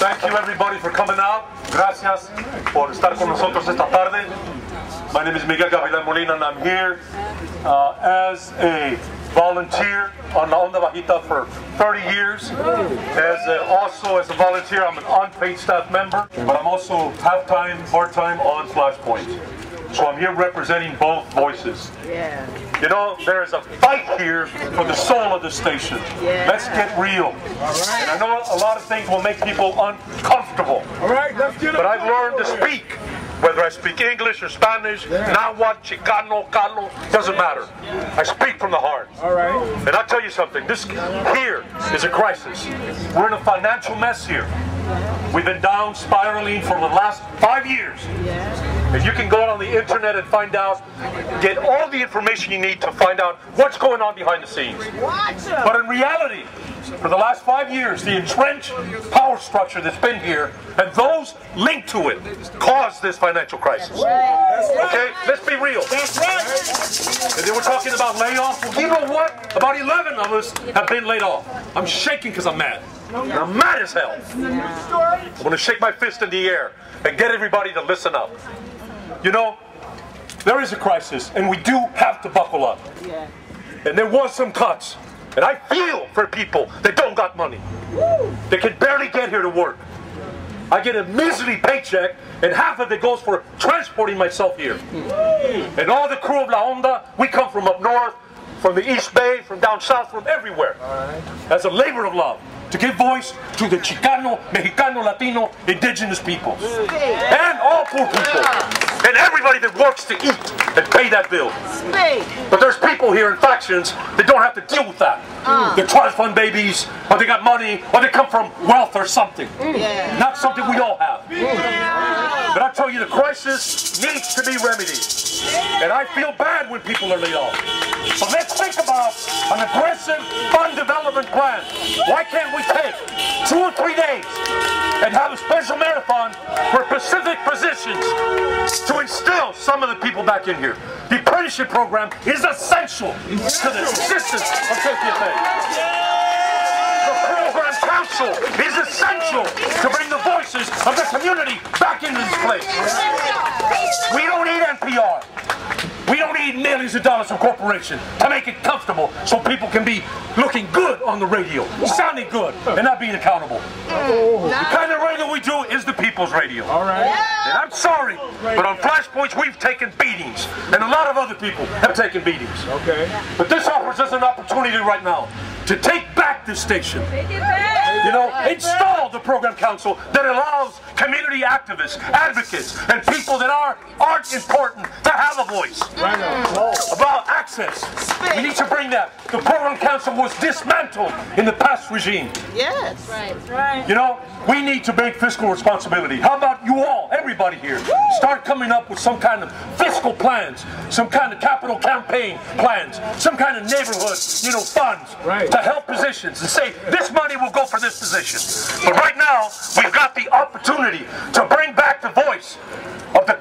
Thank you everybody for coming out. Gracias por estar con nosotros esta tarde. My name is Miguel Gavilán Molina and I'm here as a volunteer on La Onda Bajita for 30 years. Also as a volunteer, I'm an unpaid staff member, but I'm also half-time, part-time on Flashpoints. So I'm here representing both voices. Yeah. You know, there is a fight here for the soul of the station. Yeah. Let's get real. All right. And I know a lot of things will make people uncomfortable. All right, let's get it. But I've learned to speak, whether I speak English or Spanish, Nahuatl, Chicano, Calo, doesn't matter. I speak from the heart. All right. And I'll tell you something, this here is a crisis. We're in a financial mess here. We've been down spiraling for the last 5 years. And you can go out on the internet and find out, get all the information you need to find out what's going on behind the scenes. But in reality, for the last 5 years, the entrenched power structure that's been here and those linked to it caused this financial crisis. That's right. Okay, let's be real. That's right. And they were talking about layoffs. Well, you know what? About 11 of us have been laid off. I'm shaking because I'm mad. And I'm mad as hell. I'm going to shake my fist in the air and get everybody to listen up. You know, there is a crisis, and we do have to buckle up. Yeah. And there was some cuts. And I feel for people that don't got money. They can barely get here to work. I get a miserly paycheck, and half of it goes for transporting myself here. And all the crew of La Onda, we come from up north, from the East Bay, from down south, from everywhere. As a labor of love, to give voice to the Chicano, Mexicano, Latino, indigenous peoples. And all poor people. And everybody that works to eat and pay that bill. But there's people here in factions that don't have to deal with that. They're trust fund babies, or they got money, or they come from wealth or something. Not something we all have. But I tell you, the crisis needs to be remedied. And I feel bad when people are laid off. So let's think about an aggressive fund development plan. Why can't we take 2 or 3 days and have a special marathon for specific positions to instill some of the people back in here? The apprenticeship program is essential to the existence of KPFA. The program council is essential to bring the voices of the community back into this place. We don't need NPR. We don't need millions of dollars from corporations to make it comfortable so people can be looking good on the radio, sounding good, and not being accountable. The kind of radio we do is the people's radio. All right. And I'm sorry, but on Flashpoints we've taken beatings, and a lot of other people have taken beatings. Okay. But this offers us an opportunity right now to take back this station. You know, install the program council that allows community activists, advocates, and people that aren't important to have a voice. Right on. About access. We need to bring that. The program council was dismantled in the past regime. Yes. Right. You know, we need to bring fiscal responsibility. How about you all, everybody here, start coming up with some kind of fiscal plans, some kind of capital campaign plans, some kind of neighborhood, funds to help positions and say this money will go for this position. But right now, we've got the opportunity to bring back the voice of the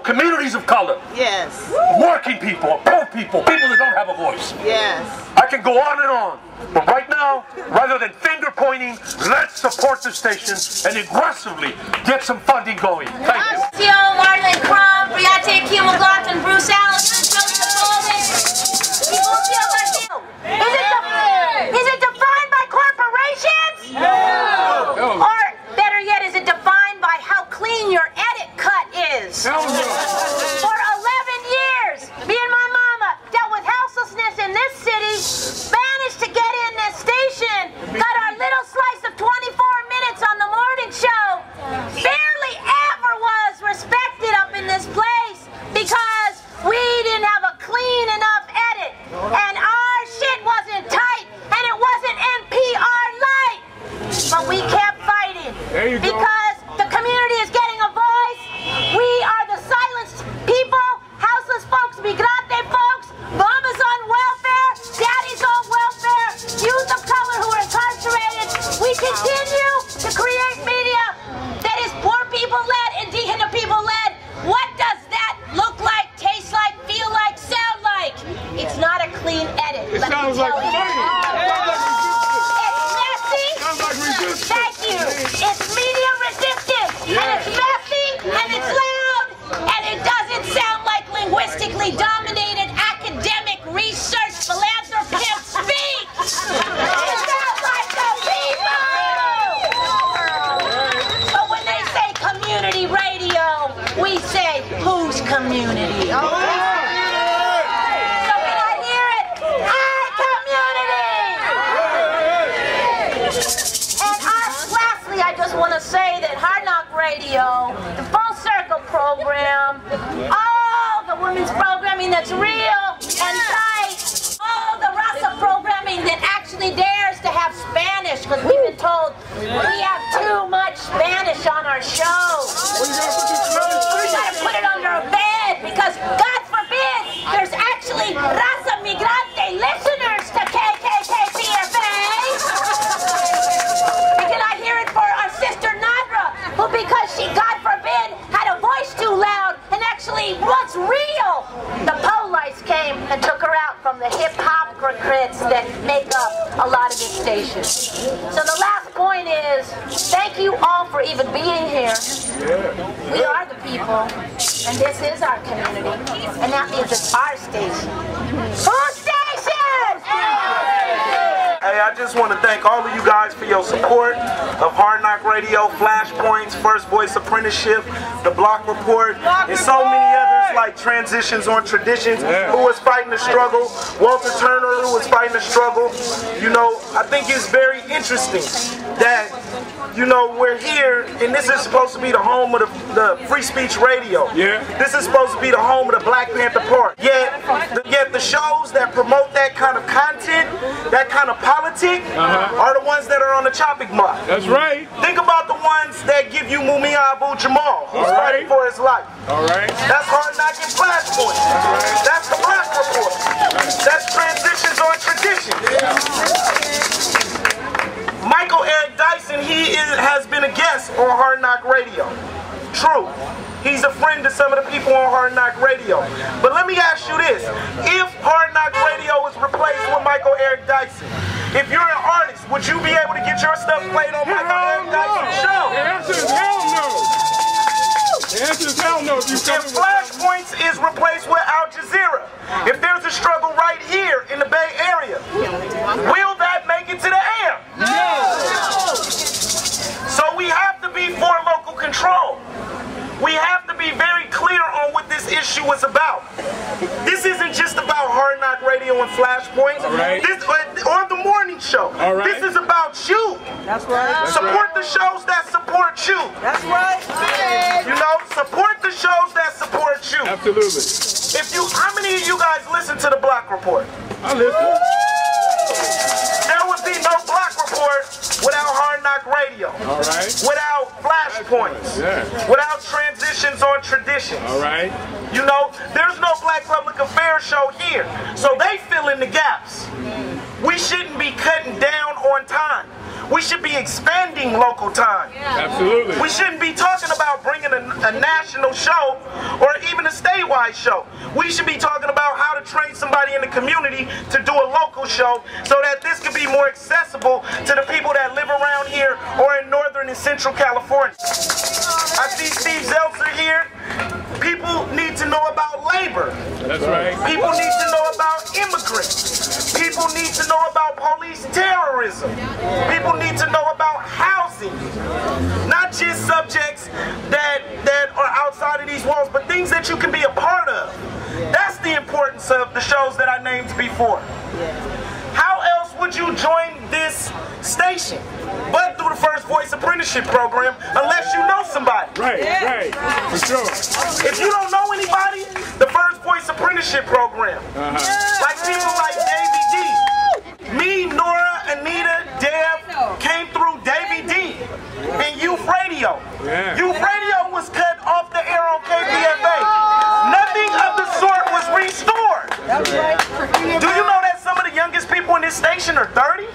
communities of color. Yes. Working people, poor people that don't have a voice. Yes. I can go on and on. But right now, rather than finger pointing, let's support the station and aggressively get some funding going. Thank you. Marlon Crum, Briate Kim McLaughlin, Bruce Allison, Joseph Golden. Is it defined by corporations? No. Or better yet, is it defined by how clean your edit cut is? Hell no. For 11 years, me and my mama dealt with houselessness in this city, managed to get in this station, got our little slice of 24 minutes on the morning show, barely ever was respected up in this place because we didn't politically dominated academic research philanthropist speak. It's not like the people. So when they say community radio, we say, whose community? So can I hear it? Our community! And lastly, I just want to say that Hard Knock Radio, the Full Circle program, all the women's programming that's real and tight, all the Rasa programming that actually dares to have Spanish, because we've been told we have too much Spanish on our show. We gotta put it under a bed, because God forbid there's actually Raza Migrante listeners to KPFA. And can I hear it for our sister Nadra, who because she, God forbid, had a voice too loud and actually was real, the police came and took her out from the hip-hop crits that make up a lot of these stations. So the last point is, thank you all for even being here. We are the people, and this is our community, and that means it's our station. Whose station? Hey, I just want to thank all of you guys for your support of Hard Knock Radio, Flashpoints, First Voice Apprenticeship, The Block Report, and so many others like Transitions on Traditions, who was fighting the struggle, Walter Turner, who was fighting the struggle. You know, I think it's very interesting that, you know, we're here, and this is supposed to be the home of the free speech radio. This is supposed to be the home of the Black Panther Party. Yet the shows that promote that kind of content, that kind of politic, are the ones that are on the chopping block. That's right. Think about the ones that give you Mumia Abu Jamal, who's fighting for his life. That's Hard Knock and Flashpoints. That's the Block Report. That's Transitions on Traditions. Michael Eric Dyson, he has been a guest on Hard Knock Radio. True. He's a friend to some of the people on Hard Knock Radio. But let me ask you this. If Hard Knock Radio was replaced with Michael Eric Dyson, if you're an artist, would you be able to get your stuff played on Michael Eric Dyson's show? The answer is hell no. The answer is hell no. If Flashpoints is replaced with Al Jazeera, if there's a struggle right here in the Bay Area, will that make it to the air? No. So we have to be for local control. We have to be very clear on what this issue is about. This isn't just about Hard Knock Radio and Flashpoints, or the morning show. This is about you. That's right. Support the shows that support you. That's right. You know, support the shows that support you. Absolutely. How many of you guys listen to the Block Report? I listen. There would be no Block Report without Hard Knock Radio. Without Flashpoints. Without Transitions on Traditions. You know, there's no Black Public Affairs show here. So they fill in the gaps. We shouldn't be cutting down on time. We should be expanding local time. Absolutely. We shouldn't be talking about bringing a national show or even a statewide show. We should be talking about how to train somebody in the community to do a local show so that this could be more accessible to the people that live around here or in Northern and Central California. I see Steve Zeltzer here. People need to know about labor. That's right. People need to know about immigrants. People need to know about police terrorism. People need to know about housing. Not just subjects that are outside of these walls, but things that you can be a part of. That's the importance of the shows that I named before. How else would you join this station but through the First Voice Apprenticeship Program unless you know somebody? Right, for sure. If you don't know anybody, the First Voice Apprenticeship Program. Like people like Davey D. Me, Nora, Anita, Deb came through Davey D and Youth Radio. Youth Radio was cut off the air on KPFA. Nothing of the sort was restored. Do you know that some of the youngest people in this station are 30?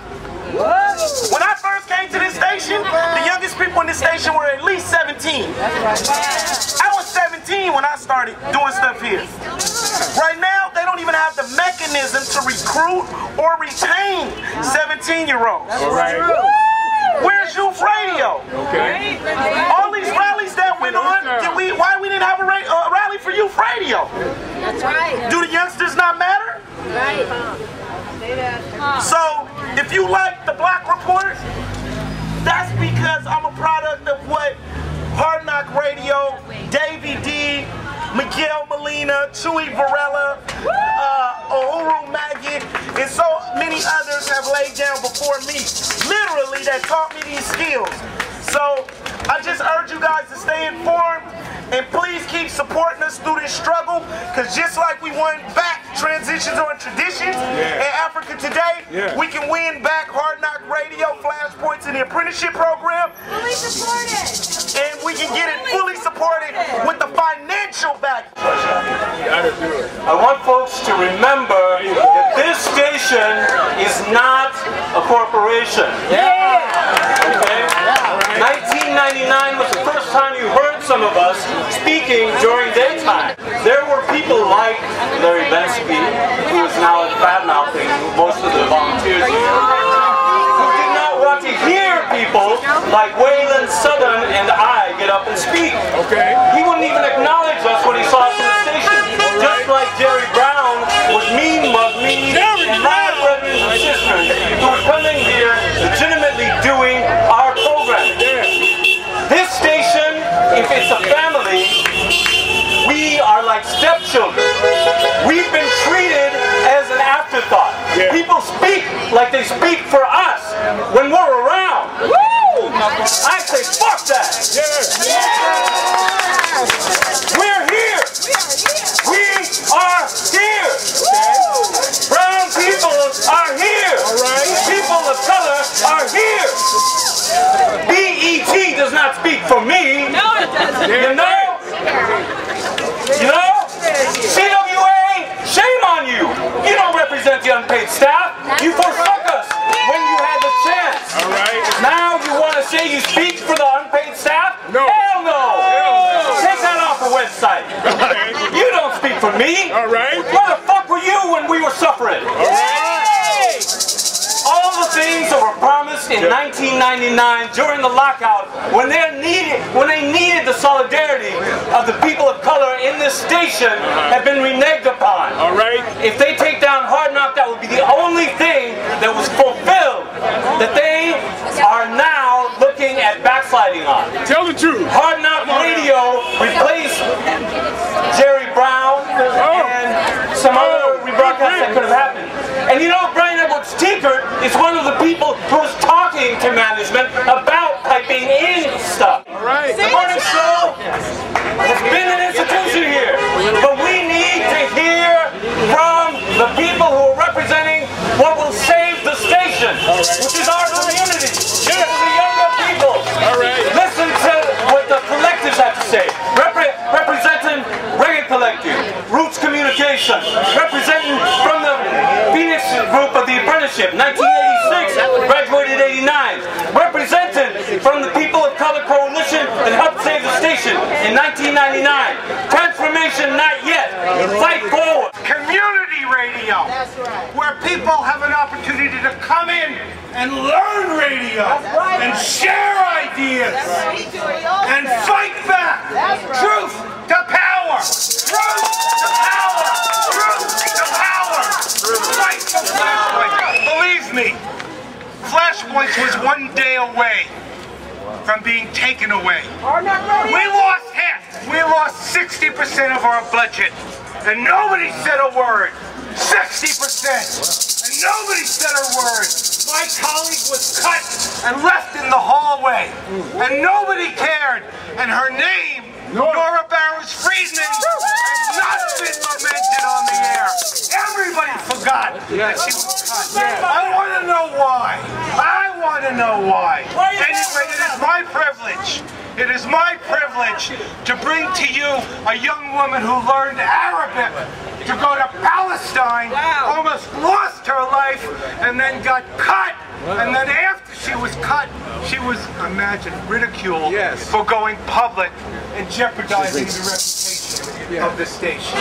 When I first came to this station, the youngest people in this station were at least 17. I was 17 when I started doing stuff here. Right now, they don't even have the mechanism to recruit or retain 17-year-olds. Where's Youth Radio? All these rallies that went on, why we didn't have a rally for Youth Radio? Do the youngsters not matter? So, if you like the Black Report, that's because I'm a product of what Hard Knock Radio, Davey D, Miguel Molina, Chewy Varela, Uhuru Maggot, and so many others have laid down before me, literally, that taught me these skills. So, I just urge you guys to stay informed, and please keep supporting us through this struggle, because just like we won back Transitions on Traditions in Africa Today, we can win back Hard Knock Radio, Flashpoints, and the apprenticeship program. Fully supported. And we can get it fully supported with the financial back. I want folks to remember that this station is not a corporation. Okay? 1999 was the first time you heard some of us speaking during daytime. There were people like Larry Bensky, who is now bad-mouthing most of the volunteers here, who did not want to hear people like Waylon Southern and I get up and speak. He wouldn't even acknowledge us when he saw us in the station. Just like Jerry Brown was mean, mug me, and my brothers and sisters who were coming here legitimately doing our programming. This station, if it's a family, we are like stepchildren. We've been treated as an afterthought. People speak like they speak for us when we're around. I say, fuck that. We're here. We are here. Brown people are here. People of color are here. BET does not speak for me. No, it doesn't. You know? You know? CWA, shame on you. You don't represent the unpaid staff. You forsook us when you had the chance. Now you want to say you speak for the unpaid staff? No. Hell no. Take that off the website. You don't speak for me. Where the fuck were you when we were suffering? All the things that were promised in 1999 during the lockout, when they needed the solidarity of the people of color in this station, have been reneged upon. If they take down Hard Knock, that will be the only thing that was fulfilled that they are now looking at backsliding on. Tell the truth. Hard Knock Radio replaced Jerry Brown and some other rebroadcasts that could have happened. And you know, Brian Edwards Tinker is one of the people who was talking to management about piping in stuff. The morning show has been an institution here, but we need to hear from the people who are representing what will save the station, which is our community. The younger people. Listen to what the collectives have to say. Representing Reggae Collective, Roots Communication, representing from the Phoenix group of the apprenticeship, 1986, graduated 89, represented from the People of Color Coalition that helped save the station in 1999. Transformation not yet. Fight forward. Community radio, where people have an opportunity to come in and learn radio and share ideas and fight back. Truth to power. Truth to power. Truth to power. Fight for Flashpoints. Believe me, Flashpoints was one day away from being taken away. We lost half. We lost 60% of our budget. And nobody said a word. 60%. And nobody said a word. My colleague was cut and left in the hallway. And nobody cared. And her name, Nora Barrows-Friedman, has not been lamented on the air. Everybody forgot that she was cut. I want to know why. I want to know why. Anyway, it is my privilege. It is my privilege to bring to you a young woman who learned Arabic to go to Palestine, almost lost her life, and then got cut. And then after she was cut, she was, imagine, ridiculed for going public and jeopardizing the reputation of the station.